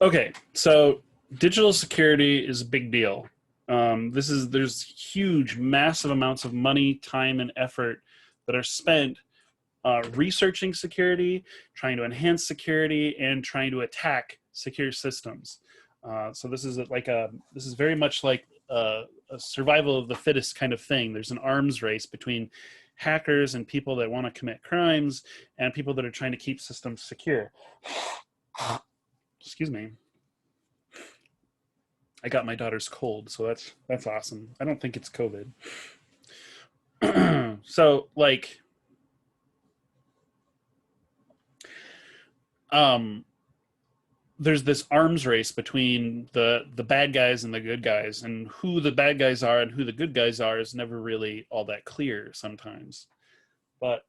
Okay, so digital security is a big deal. There's huge, massive amounts of money, time, and effort that are spent researching security, trying to enhance security, and trying to attack secure systems. So this is very much like a survival of the fittest kind of thing. There's an arms race between hackers and people that want to commit crimes and people that are trying to keep systems secure. Excuse me. I got my daughter's cold, so that's awesome. I don't think it's COVID. So like um there's this arms race between the bad guys and the good guys, and who the bad guys are and who the good guys are is never really all that clear sometimes. But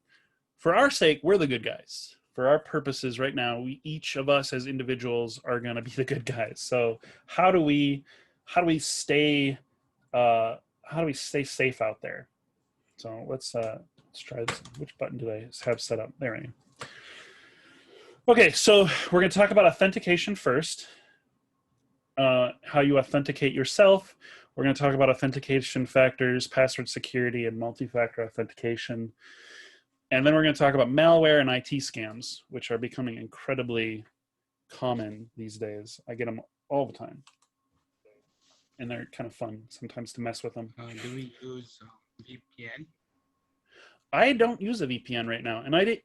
for our sake, we're the good guys. For our purposes right now, each of us as individuals are going to be the good guys. So how do we stay how do we stay safe out there? So let's try this. Which button do I have set up? There I am. Okay, so we're going to talk about authentication first, how you authenticate yourself. We're going to talk about authentication factors, password security, and multi-factor authentication. And then we're going to talk about malware and IT scams, which are becoming incredibly common these days. I get them all the time. And they're kind of fun sometimes to mess with them. Do we use VPN? I don't use a VPN right now. And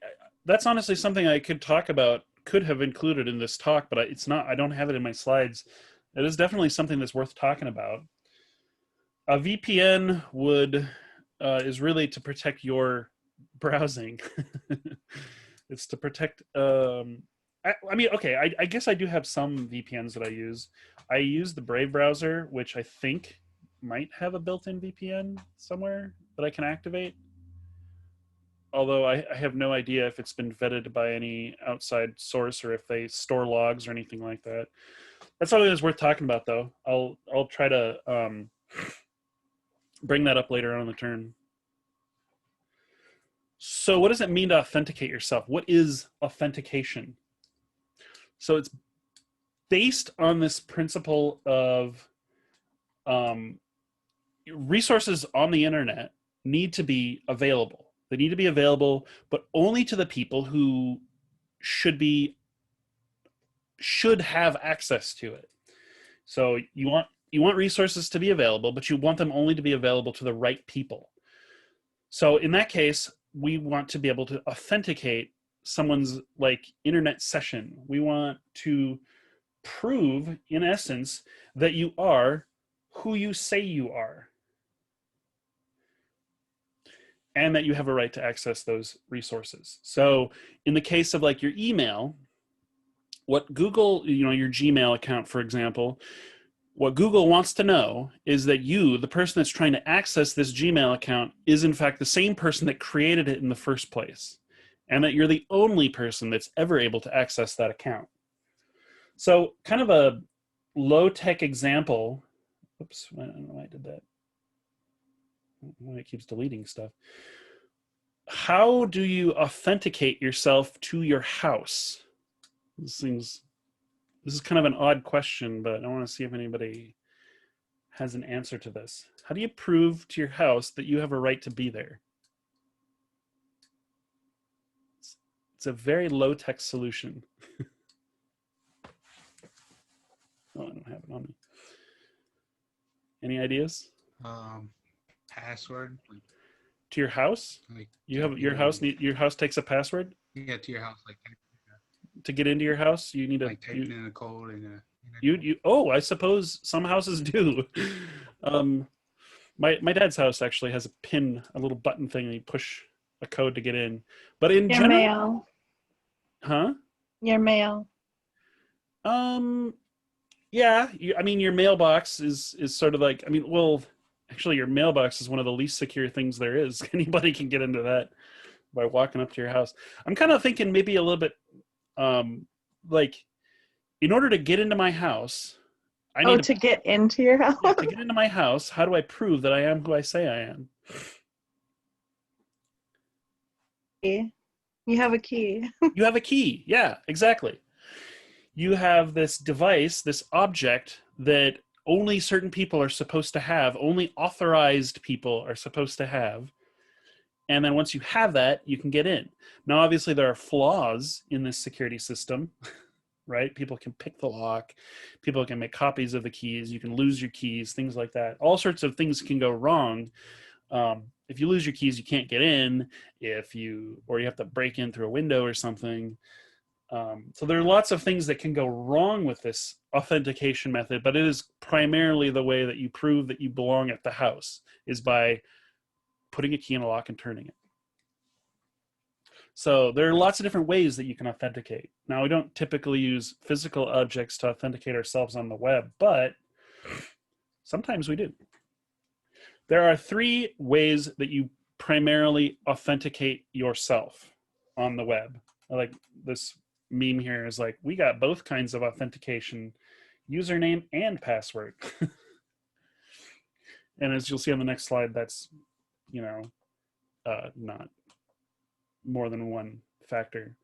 that's honestly something I could talk about, could have included in this talk, but it's not. I don't have it in my slides. It is definitely something that's worth talking about. A VPN is really to protect your browsing. It's to protect I mean, okay, I guess I do have some VPNs that I use. I use the Brave browser, which I think might have a built-in VPN somewhere that I can activate, although I have no idea if it's been vetted by any outside source or if they store logs or anything like that. That's something that's worth talking about, though. I'll try to bring that up later on in the turn. So what does it mean to authenticate yourself? What is authentication? So it's based on this principle of resources on the internet need to be available. They need to be available, but only to the people who should have access to it. So you want resources to be available, but you want them only to be available to the right people. So in that case, we want to be able to authenticate someone's like internet session. We want to prove, in essence, that you are who you say you are, and that you have a right to access those resources. So in the case of like your email, what Google, your Gmail account, for example, what Google wants to know is that you, the person that's trying to access this Gmail account, is in fact the same person that created it in the first place, and that you're the only person that's ever able to access that account. So kind of a low-tech example. Oops, I don't know why I did that. Why it keeps deleting stuff. How do you authenticate yourself to your house? This is kind of an odd question, but I want to see if anybody has an answer to this. How do you prove to your house that you have a right to be there? It's a very low-tech solution. Oh, I don't have it on me. Any ideas? Password. To your house? Like you have your house. Your house takes a password. Yeah, to your house, like to get into your house, you need like typing in a code and you. Oh, I suppose some houses do. My dad's house actually has a pin, a little button thing, and you push a code to get in. But in your general, mail. Huh? Your mail. Yeah. I mean, your mailbox is sort of like. I mean, well, actually, your mailbox is one of the least secure things there is. Anybody can get into that by walking up to your house. I'm kind of thinking maybe a little bit, like, in order to get into my house, I need to get into your house. Yeah, to get into my house, how do I prove that I am who I say I am? You have a key. You have a key. Yeah, exactly. you have this device, this object that only certain people are supposed to have, only authorized people are supposed to have. And then once you have that, you can get in. Now, obviously, there are flaws in this security system, right? People can pick the lock. People can make copies of the keys. You can lose your keys, things like that. All sorts of things can go wrong. If you lose your keys, you can't get in. Or you have to break in through a window or something. So there are lots of things that can go wrong with this authentication method, but it is primarily the way that you prove that you belong at the house is by putting a key in a lock and turning it. So there are lots of different ways that you can authenticate. Now, we don't typically use physical objects to authenticate ourselves on the web, but sometimes we do. There are 3 ways that you primarily authenticate yourself on the web. Like this meme here is like, we got both kinds of authentication, username and password. And as you'll see on the next slide, that's, not more than one factor.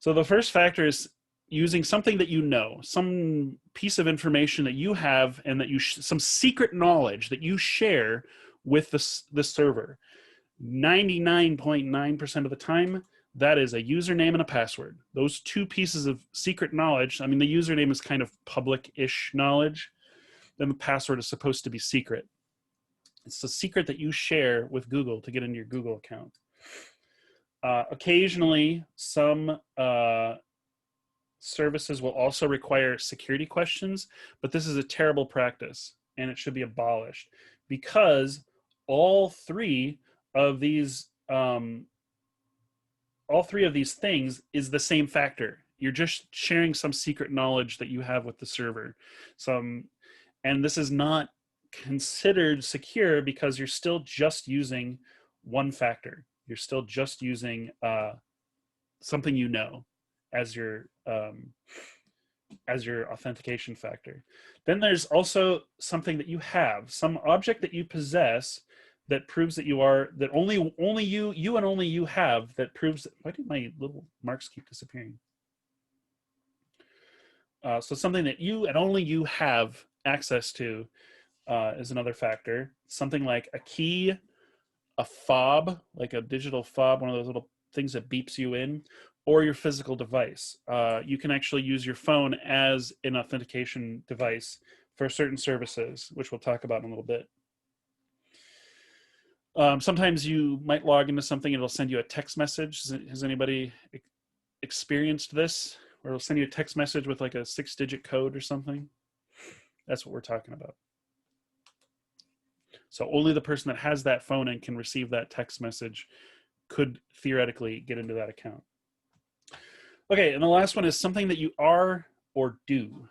So the first factor is using something that you know, some piece of information that you have and that some secret knowledge that you share with the server. 99.9% of the time, that is a username and a password. Those 2 pieces of secret knowledge, I mean, the username is kind of public-ish knowledge, then the password is supposed to be secret. It's the secret that you share with Google to get into your Google account. Occasionally, some services will also require security questions, but this is a terrible practice and it should be abolished because all three of these things is the same factor. You're just sharing some secret knowledge that you have with the server. And this is not considered secure because you're still just using one factor. You're still just using something you know as your authentication factor. Then there's also something that you have, some object that you possess that proves that you are, that only you and only you have, that proves that, why do my little marks keep disappearing? So something that you and only you have access to is another factor. Something like a key, a fob, like a digital fob, one of those little things that beeps you in, or your physical device. You can actually use your phone as an authentication device for certain services, which we'll talk about in a little bit. Sometimes you might log into something, it'll send you a text message. Has anybody experienced this? Where it'll send you a text message with like a 6-digit code or something? That's what we're talking about. So only the person that has that phone and can receive that text message could theoretically get into that account. Okay, and the last one is something that you are or do.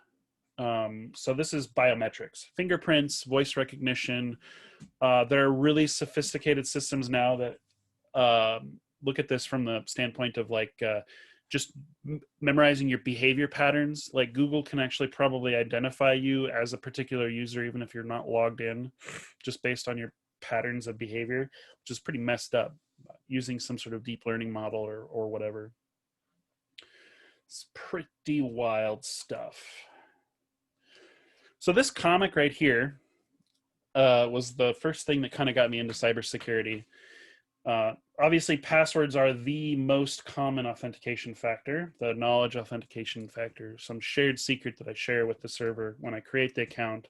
So this is biometrics, fingerprints, voice recognition. There are really sophisticated systems now that look at this from the standpoint of like just memorizing your behavior patterns. Like Google can actually probably identify you as a particular user even if you're not logged in, just based on your patterns of behavior, which is pretty messed up, using some sort of deep learning model or whatever. It's pretty wild stuff. So this comic right here was the first thing that kind of got me into cybersecurity. Obviously, passwords are the most common authentication factor, the knowledge authentication factor, some shared secret that I share with the server when I create the account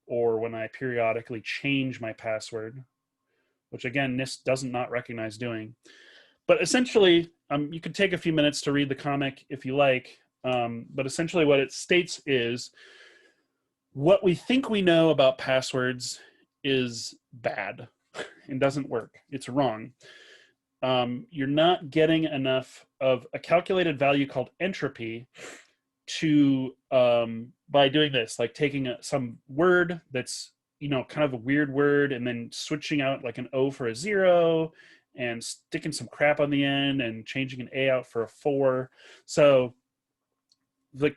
or when I periodically change my password, which again, NIST does not recognize doing. But essentially, you could take a few minutes to read the comic if you like, but essentially what it states is what we think we know about passwords is bad and doesn't work. It's wrong. You're not getting enough of a calculated value called entropy to by doing this, like taking some word that's kind of a weird word and then switching out like an O for a 0 and sticking some crap on the end and changing an A out for a 4. So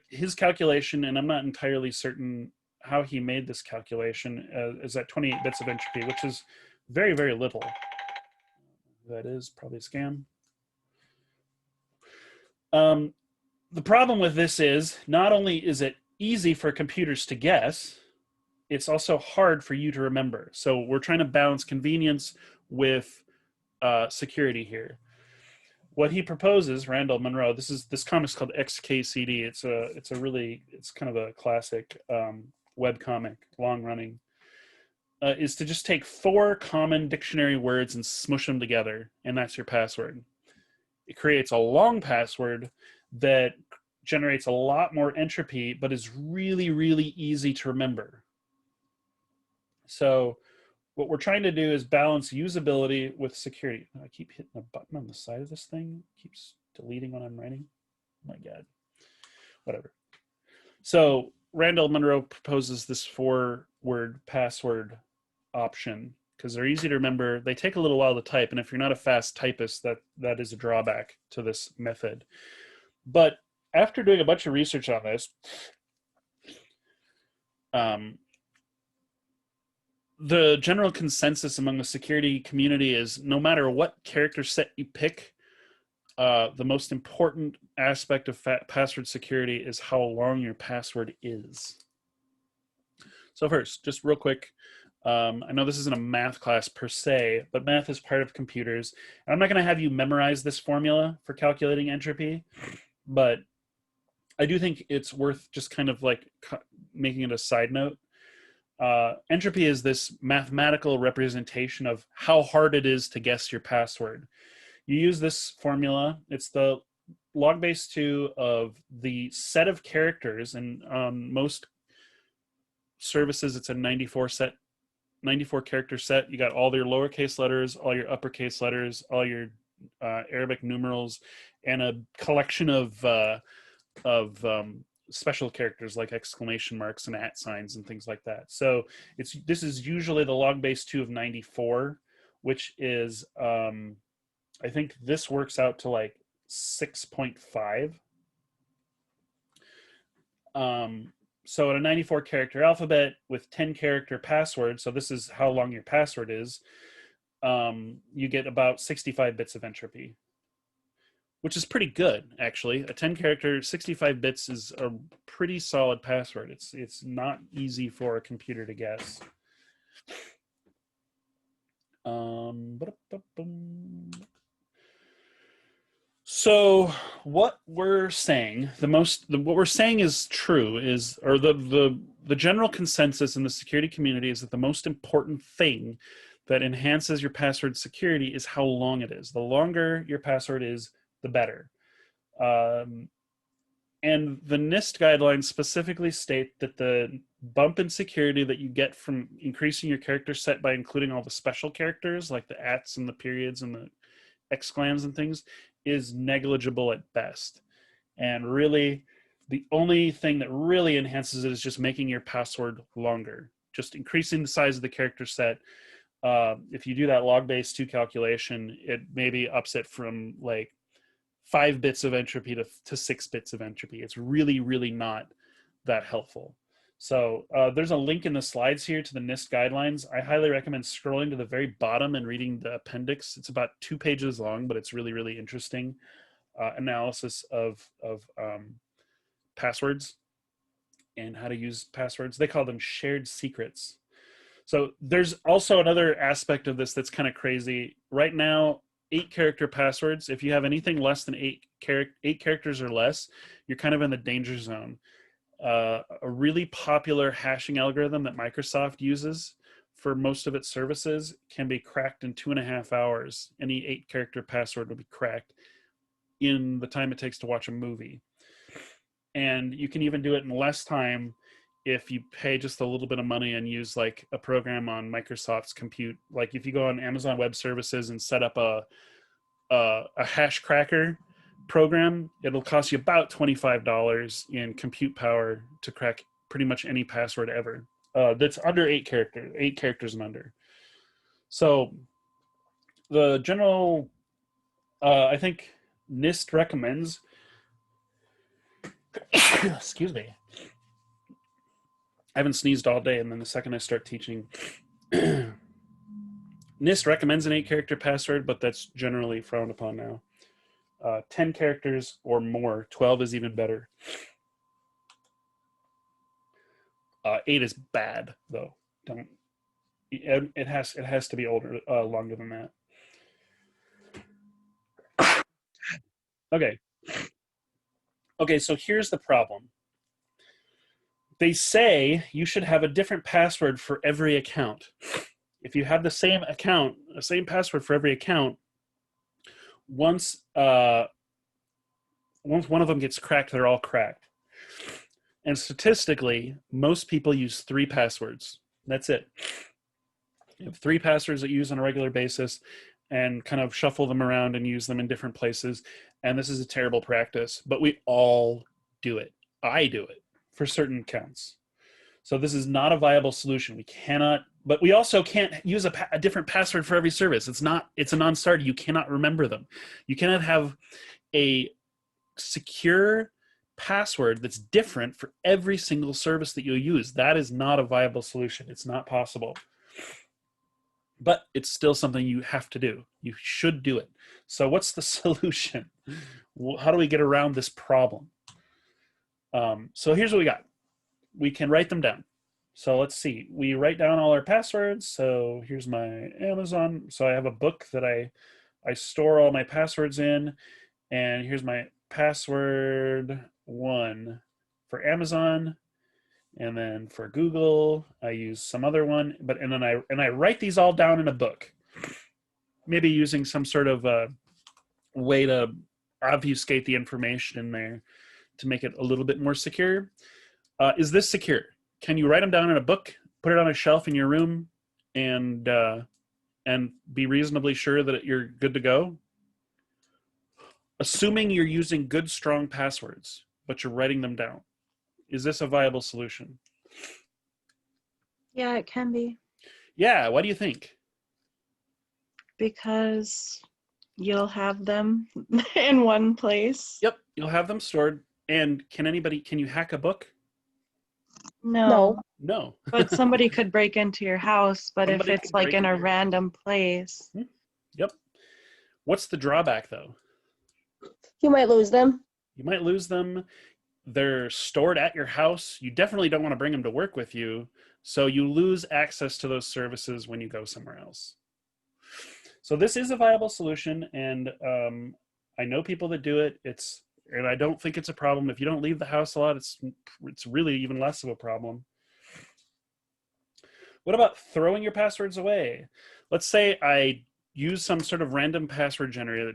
his calculation, and I'm not entirely certain how he made this calculation, is at 28 bits of entropy, which is very, very little. That is probably a scam. The problem with this is not only is it easy for computers to guess, it's also hard for you to remember. So we're trying to balance convenience with security here. What he proposes, Randall Munroe, this comic's called XKCD. It's kind of a classic web comic, long running. Is to just take 4 common dictionary words and smush them together, and that's your password. It creates a long password that generates a lot more entropy, but is really, really easy to remember. So what we're trying to do is balance usability with security. I keep hitting a button on the side of this thing. It keeps deleting when I'm writing. Oh my God. Whatever. So Randall Munroe proposes this 4-word password option because they're easy to remember. They take a little while to type, and if you're not a fast typist, that is a drawback to this method. But after doing a bunch of research on this, the general consensus among the security community is no matter what character set you pick, the most important aspect of password security is how long your password is. So first, just real quick, I know this isn't a math class per se, but math is part of computers. And I'm not going to have you memorize this formula for calculating entropy, but I do think it's worth just kind of like making it a side note. Entropy is this mathematical representation of how hard it is to guess your password. You use this formula. It's the log base 2 of the set of characters, and on most services it's a 94 character set. You got all your lowercase letters, all your uppercase letters, all your Arabic numerals, and a collection of special characters like exclamation marks and @ signs and things like that. So this is usually the log base 2 of 94, which is I think this works out to like 6.5. So in a 94 character alphabet with 10 character password, so this is how long your password is, you get about 65 bits of entropy, which is pretty good, actually. A 10 character, 65 bits is a pretty solid password. It's not easy for a computer to guess. So what we're saying, what we're saying is true, or the general consensus in the security community is that the most important thing that enhances your password security is how long it is. The longer your password is, the better. And the NIST guidelines specifically state that the bump in security that you get from increasing your character set by including all the special characters like the ats and the periods and the exclams and things is negligible at best. And really, the only thing that really enhances it is just making your password longer, just increasing the size of the character set. If you do that log base 2 calculation, it maybe ups it from like 5 bits of entropy to 6 bits of entropy. It's really, really not that helpful. So there's a link in the slides here to the NIST guidelines. I highly recommend scrolling to the very bottom and reading the appendix. It's about 2 pages long, but it's really, really interesting analysis of passwords and how to use passwords. They call them shared secrets. So there's also another aspect of this that's kind of crazy. Right now, 8 character passwords, if you have anything less than 8 characters or less, you're kind of in the danger zone. A really popular hashing algorithm that Microsoft uses for most of its services can be cracked in 2.5 hours. Any 8 character password will be cracked in the time it takes to watch a movie. And you can even do it in less time if you pay just a little bit of money and use like a program on Microsoft's compute. Like if you go on Amazon Web Services and set up a hash cracker program, it'll cost you about $25 in compute power to crack pretty much any password ever that's under 8 characters and under. So the general, I think NIST recommends, excuse me, I haven't sneezed all day, and then the second I start teaching, NIST recommends an 8 character password, but that's generally frowned upon now. 10 characters or more. 12 is even better. 8 is bad though. Don't. It has to be older, longer than that. Okay. Okay, so here's the problem. They say you should have a different password for every account. If you have the same account, the same password for every account, once one of them gets cracked, they're all cracked. And statistically, most people use 3 passwords. That's it. You have 3 passwords that you use on a regular basis and kind of shuffle them around and use them in different places. And this is a terrible practice, but we all do it. I do it for certain accounts. So this is not a viable solution. We cannot, but we also can't use a different password for every service. It's a non-starter. You cannot remember them. You cannot have a secure password that's different for every single service that you use. That is not a viable solution. It's not possible. But it's still something you have to do. You should do it. So what's the solution? How do we get around this problem? So here's what we got. We can write them down. So let's see. We write down all our passwords. So here's my Amazon. So I have a book that I store all my passwords in. And here's my password 1 for Amazon. And then for Google, I use some other one. And then I write these all down in a book. Maybe using some sort of way to obfuscate the information in there to make it a little bit more secure. Is this secure? Can you write them down in a book, put it on a shelf in your room, and be reasonably sure that you're good to go? Assuming you're using good, strong passwords, but you're writing them down. Is this a viable solution? Yeah, it can be. Yeah, why do you think? Because you'll have them in one place. Yep, you'll have them stored. And can you hack a book? No. No. But somebody could break into your house, but Somebody if it's could like break in a into- random place. Yep. What's the drawback though? You might lose them. You might lose them. They're stored at your house. You definitely don't want to bring them to work with you. So you lose access to those services when you go somewhere else. So this is a viable solution. And I know people that do it. And I don't think it's a problem. If you don't leave the house a lot, it's really even less of a problem. What about throwing your passwords away? Let's say I use some sort of random password generator,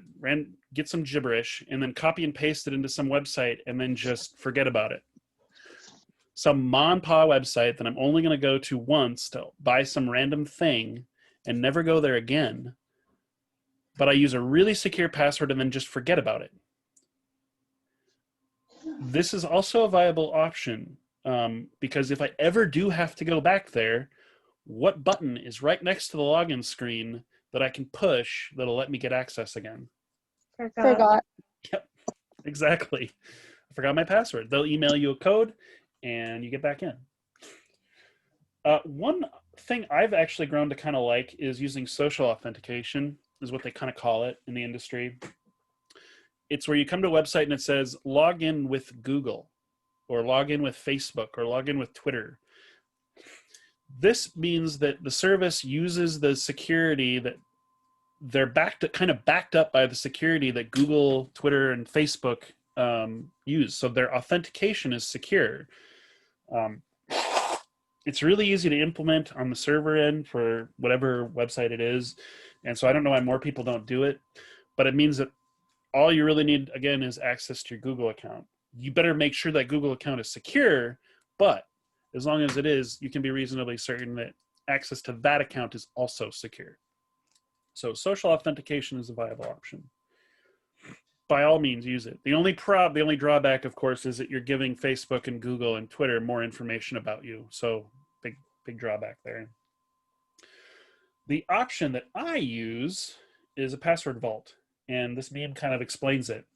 get some gibberish, and then copy and paste it into some website and then just forget about it. Some ma and pa website that I'm only going to go to once to buy some random thing and never go there again. But I use a really secure password and then just forget about it. This is also a viable option because if I ever do have to go back there, what button is right next to the login screen that I can push that'll let me get access again? Forgot. Yep, exactly. I forgot my password. They'll email you a code and you get back in. One thing I've actually grown to kind of like is using social authentication, is what they kind of call it in the industry. It's where you come to a website and it says log in with Google or log in with Facebook or log in with Twitter. This means that the service uses the security that they're kind of backed up by the security that Google, Twitter, and Facebook use. So their authentication is secure. It's really easy to implement on the server end for whatever website it is. And so I don't know why more people don't do it, but it means that all you really need, again, is access to your Google account. You better make sure that Google account is secure, but as long as it is, you can be reasonably certain that access to that account is also secure. So social authentication is a viable option. By all means, use it. The only drawback, of course, is that you're giving Facebook and Google and Twitter more information about you. So big drawback there. The option that I use is a password vault. And this meme kind of explains it.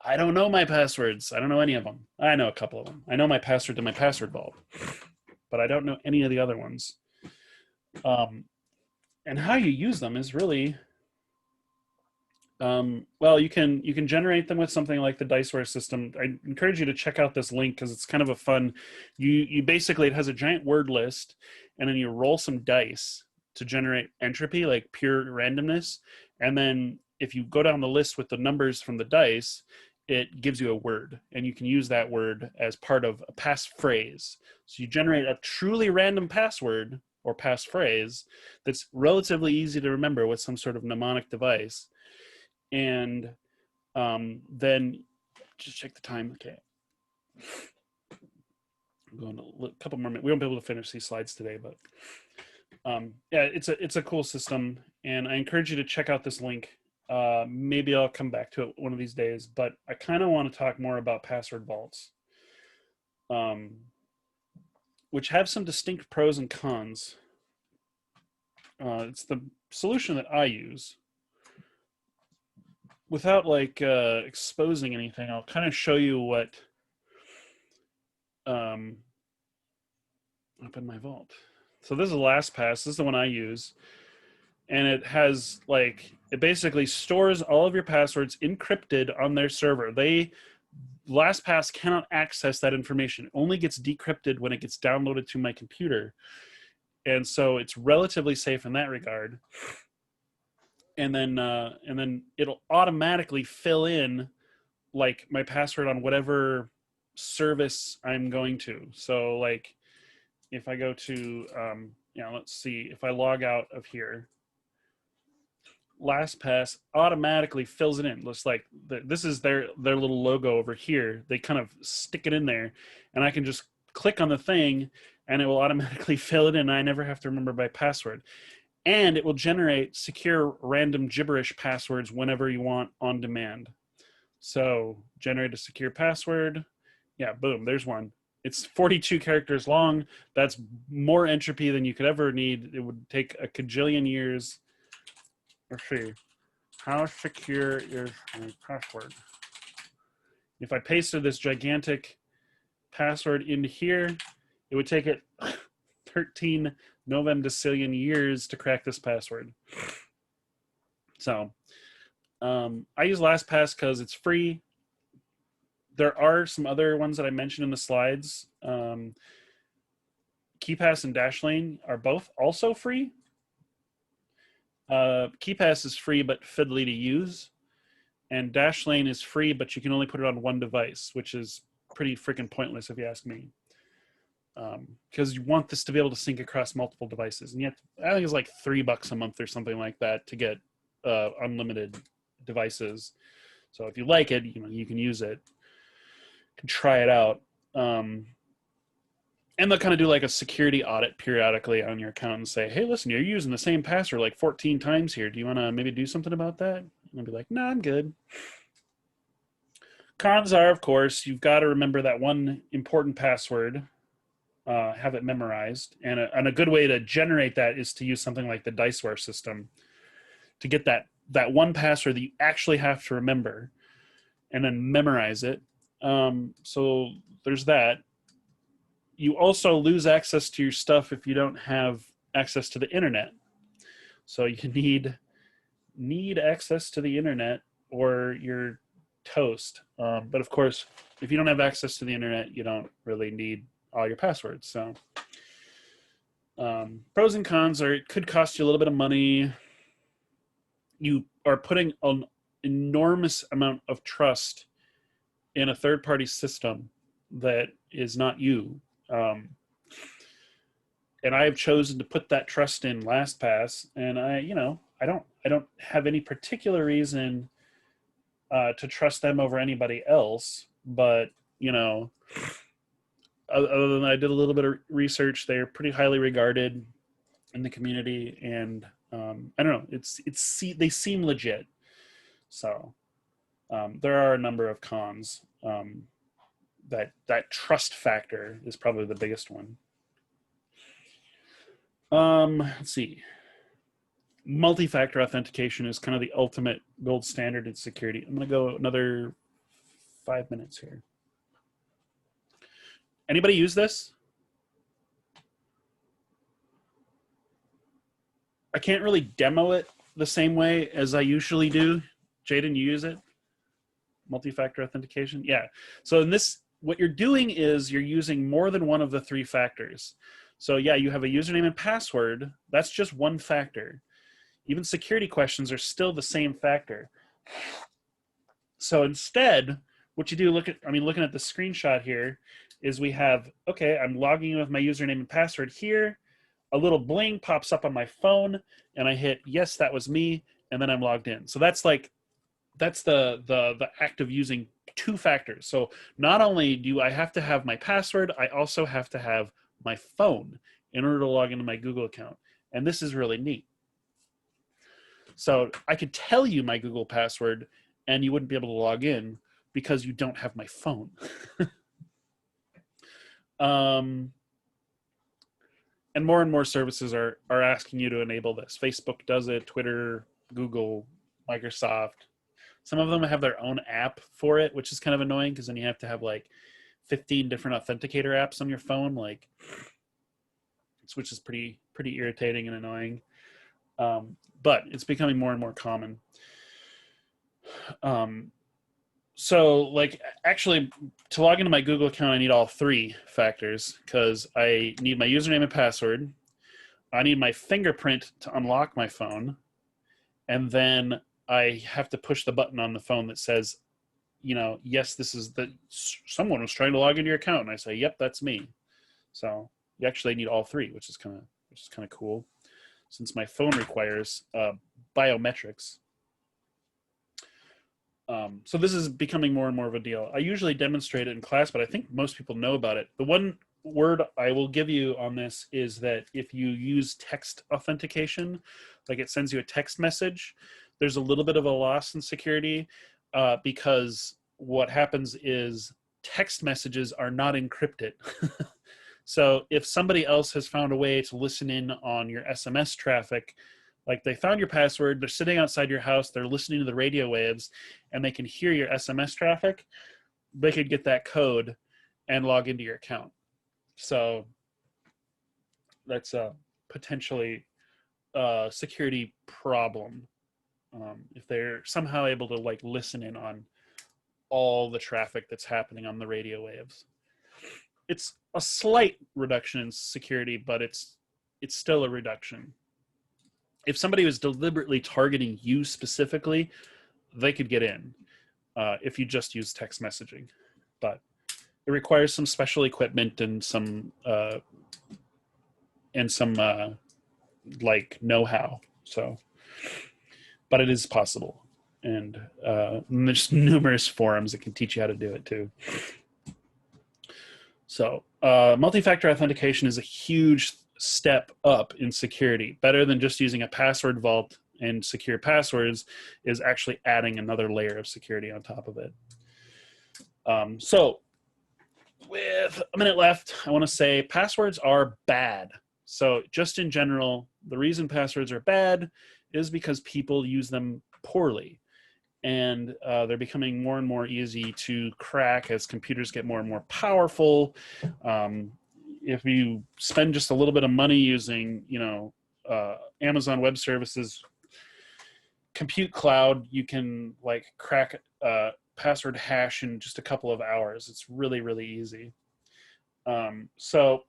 I don't know my passwords. I don't know any of them. I know a couple of them. I know my password to my password vault, but I don't know any of the other ones. And how you use them is really Well, you can generate them with something like the Diceware system. I encourage you to check out this link because it's kind of a fun. You basically, it has a giant word list, and then you roll some dice to generate entropy, like pure randomness. And then if you go down the list with the numbers from the dice, it gives you a word, and you can use that word as part of a passphrase. So you generate a truly random password or passphrase that's relatively easy to remember with some sort of mnemonic device. And then just check the time. Okay, I'm going a couple more minutes. We won't be able to finish these slides today, but yeah, it's a cool system, and I encourage you to check out this link. Maybe I'll come back to it one of these days, but I kind of want to talk more about password vaults, which have some distinct pros and cons. It's the solution that I use. Without like exposing anything, I'll kind of show you what up in my vault. So this is LastPass. This is the one I use, and it has like, it basically stores all of your passwords encrypted on their server. LastPass cannot access that information. It only gets decrypted when it gets downloaded to my computer, and so it's relatively safe in that regard. And then it'll automatically fill in like my password on whatever service I'm going to. So like if I go to let's see, if I log out of here, LastPass automatically fills it in. Looks like this is their little logo over here. They kind of stick it in there, and I can just click on the thing and it will automatically fill it in. I never have to remember my password. And it will generate secure random gibberish passwords whenever you want on demand. So generate a secure password. Yeah, boom, there's one. It's 42 characters long. That's more entropy than you could ever need. It would take a cajillion years. Let's see. How secure is my password? If I pasted this gigantic password into here, it would take it 13 novemdecillion years to crack this password. So I use LastPass because it's free. There are some other ones that I mentioned in the slides. KeePass and Dashlane are both also free. KeePass is free but fiddly to use, and Dashlane is free but you can only put it on one device, which is pretty freaking pointless if you ask me. Because you want this to be able to sync across multiple devices, and yet I think it's like $3 a month or something like that to get unlimited devices. So if you like it, you can use it, you can try it out, and they'll kind of do like a security audit periodically on your account and say, hey, listen, you're using the same password like 14 times here. Do you want to maybe do something about that? And I'll be like, no, I'm good. Cons are, of course, you've got to remember that one important password. Have it memorized, and a good way to generate that is to use something like the Diceware system to get that one password that you actually have to remember and then memorize it. So there's that. You also lose access to your stuff if you don't have access to the internet. So you need access to the internet or you're toast. But of course, if you don't have access to the internet, you don't really need all your passwords. So pros and cons are, it could cost you a little bit of money. You are putting an enormous amount of trust in a third-party system that is not you. And I have chosen to put that trust in LastPass, and I don't have any particular reason to trust them over anybody else, but other than I did a little bit of research, they're pretty highly regarded in the community, and I don't know, they seem legit. So there are a number of cons. That trust factor is probably the biggest one. Let's see. Multi-factor authentication is kind of the ultimate gold standard in security. I'm going to go another 5 minutes here. Anybody use this? I can't really demo it the same way as I usually do, Jaden, you use it? Multi-factor authentication? Yeah. So in this, what you're doing is you're using more than one of the 3 factors. So yeah, you have a username and password. That's just one factor. Even security questions are still the same factor. So instead, what you do, looking at the screenshot here, is we have, okay, I'm logging in with my username and password here. A little bling pops up on my phone, and I hit, yes, that was me, and then I'm logged in. So that's the act of using 2 factors. So not only do I have to have my password, I also have to have my phone in order to log into my Google account. And this is really neat. So I could tell you my Google password, and you wouldn't be able to log in because you don't have my phone. And more services are asking you to enable this. Facebook does it, Twitter, Google, Microsoft. Some of them have their own app for it, which is kind of annoying because then you have to have like 15 different authenticator apps on your phone, which is pretty irritating and annoying. But it's becoming more and more common. So like actually to log into my Google account, I need all 3 factors because I need my username and password. I need my fingerprint to unlock my phone. And then I have to push the button on the phone that says, yes, someone was trying to log into your account. And I say, yep, that's me. So you actually need all 3, which is kind of cool since my phone requires biometrics. So this is becoming more and more of a deal. I usually demonstrate it in class, but I think most people know about it. The one word I will give you on this is that if you use text authentication, like it sends you a text message, there's a little bit of a loss in security because what happens is text messages are not encrypted. So if somebody else has found a way to listen in on your SMS traffic, like they found your password, they're sitting outside your house, they're listening to the radio waves, and they can hear your SMS traffic, they could get that code and log into your account. So that's a potentially security problem if they're somehow able to like listen in on all the traffic that's happening on the radio waves. It's a slight reduction in security, but it's still a reduction. If somebody was deliberately targeting you specifically, they could get in if you just use text messaging. But it requires some special equipment and some like know-how. So, but it is possible, and there's numerous forums that can teach you how to do it too. So multi-factor authentication is a huge step up in security. Better than just using a password vault and secure passwords is actually adding another layer of security on top of it. So with a minute left, I want to say passwords are bad. So just in general, the reason passwords are bad is because people use them poorly. And they're becoming more and more easy to crack as computers get more and more powerful. If you spend just a little bit of money using, Amazon Web Services compute cloud, you can like crack a password hash in just a couple of hours. It's really, really easy. So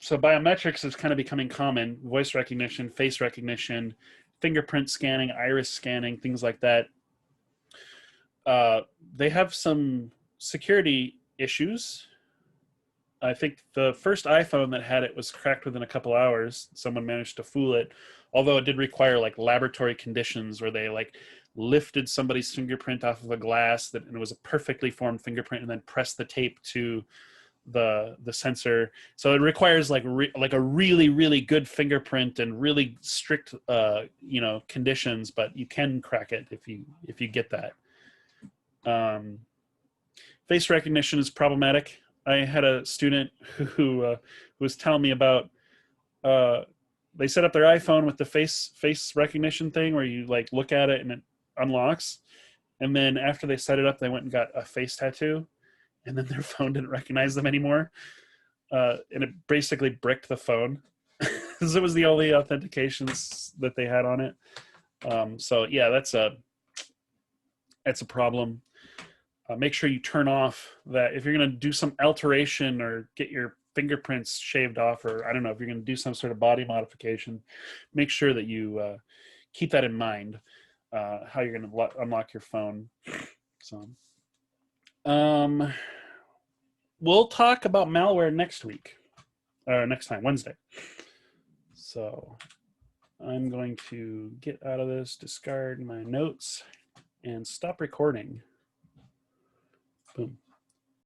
biometrics is kind of becoming common. Voice recognition, face recognition, fingerprint scanning, iris scanning, things like that. They have some security issues. I think the first iPhone that had it was cracked within a couple hours. Someone managed to fool it, although it did require like laboratory conditions where they like lifted somebody's fingerprint off of a glass and it was a perfectly formed fingerprint and then pressed the tape to the sensor. So it requires like a really, really good fingerprint and really strict conditions, but you can crack it if you get that. Face recognition is problematic. I had a student who was telling me about they set up their iPhone with the face recognition thing where you like look at it and it unlocks, and then after they set it up, they went and got a face tattoo, and then their phone didn't recognize them anymore, and it basically bricked the phone because it was the only authentications that they had on it. So yeah, that's That's a problem. Make sure you turn off that if you're going to do some alteration or get your fingerprints shaved off, or I don't know, if you're going to do some sort of body modification, make sure that you keep that in mind, how you're going to unlock your phone. So, we'll talk about malware next week, or next time, Wednesday. So I'm going to get out of this, discard my notes, and stop recording. Boom.